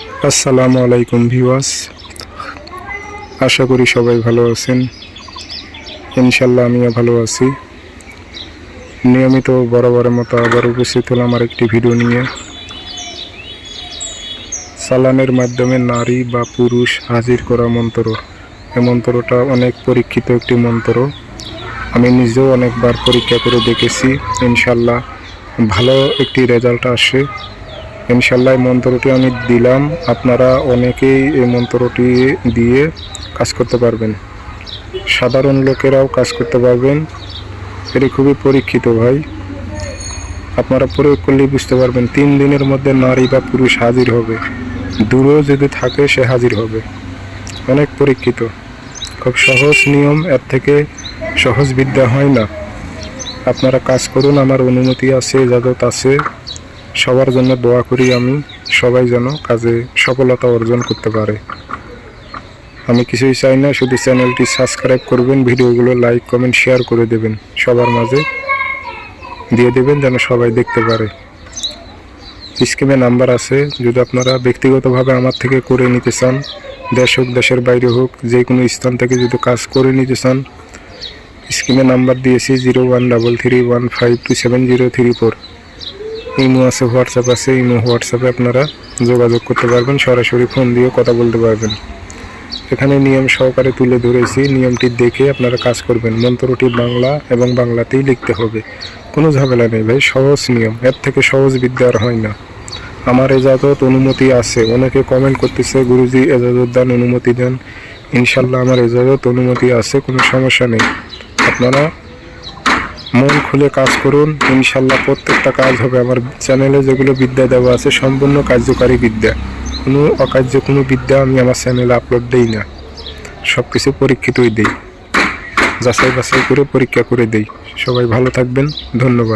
আসসালামু আলাইকুম ভিউয়ার্স, আশা করি সবাই ভালো আছেন। ইনশাল্লাহ আমিও ভালো আছি। নিয়মিত বরাবরের মতো আবার উপস্থিত হলাম আরেকটি ভিডিও নিয়ে। চালানের মাধ্যমে নারী বা পুরুষ হাজির করা মন্ত্র। এই মন্ত্রটা অনেক পরীক্ষিত একটি মন্ত্র। আমি নিজেও অনেকবার পরীক্ষা করে দেখেছি। ইনশাল্লাহ ভালো একটি রেজাল্ট আসে। ইনশাল্লাহ এই মন্ত্রটি আমি দিলাম, আপনারা অনেকেই এই মন্ত্রটি দিয়ে কাজ করতে পারবেন। সাধারণ লোকেরাও কাজ করতে পারবেন। এটি খুবই পরীক্ষিত ভাই, আপনারা প্রয়োগ করলে বুঝতে পারবেন 3 দিনের মধ্যে নারী বা পুরুষ হাজির হবে। দূরেও যদি থাকে সে হাজির হবে। অনেক পরীক্ষিত, খুব সহজ নিয়ম, এর থেকে সহজ বিদ্যা হয় না। আপনারা কাজ করুন, আমার অনুমতি আছে, ইজাজত আছে। সবার জন্য দোয়া করি আমি, সবাই যেন কাজে সফলতা অর্জন করতে পারে। আমি কিছুই চাই না, শুধু চ্যানেলটি সাবস্ক্রাইব করবেন, ভিডিওগুলো লাইক কমেন্ট শেয়ার করে দেবেন, সবার মাঝে দিয়ে দেবেন যেন সবাই দেখতে পারে। স্ক্রিনে নাম্বার আছে, যদি আপনারা ব্যক্তিগতভাবে আমার থেকে করে নিতে চান, দেশ হোক দেশের বাইরে হোক, যে কোনো স্থান থেকে যদি কাজ করে নিতে চান, স্ক্রিনে নাম্বার দিয়েছি 013315270034। ইমো আছে, হোয়াটসঅ্যাপ আছে। ইমো হোয়াটসঅ্যাপে আপনারা যোগাযোগ করতে পারবেন, সরাসরি ফোন দিয়ে কথা বলতে পারবেন। এখানে নিয়ম সহকারে তুলে ধরেছি, নিয়মটি দেখে আপনারা কাজ করবেন। মন্ত্রটি বাংলা এবং বাংলাতেই লিখতে হবে, কোনো ঝামেলা নেই ভাই, সহজ নিয়ম, এর থেকে সহজ বিদ্যা আর হয় না। আমার এজাজত অনুমতি আছে। অনেকে কমেন্ট করতেছে গুরুজি এজাজত দেন, অনুমতি দেন। ইনশাল্লাহ আমার এজাজত অনুমতি আছে, কোনো সমস্যা নেই। আপনারা মন খুলে কাজ করুন, ইনশাল্লাহ প্রত্যেকটা কাজ হবে। আমার চ্যানেলে যেগুলো বিদ্যা দেওয়া আছে সম্পূর্ণ কার্যকারী বিদ্যা, কোনো অকার্য কোনো বিদ্যা আমি আমার চ্যানেলে আপলোড দেই না। সব কিছু পরীক্ষিতই দেই, যাচাই বাছাই করে পরীক্ষা করে দেই। সবাই ভালো থাকবেন, ধন্যবাদ।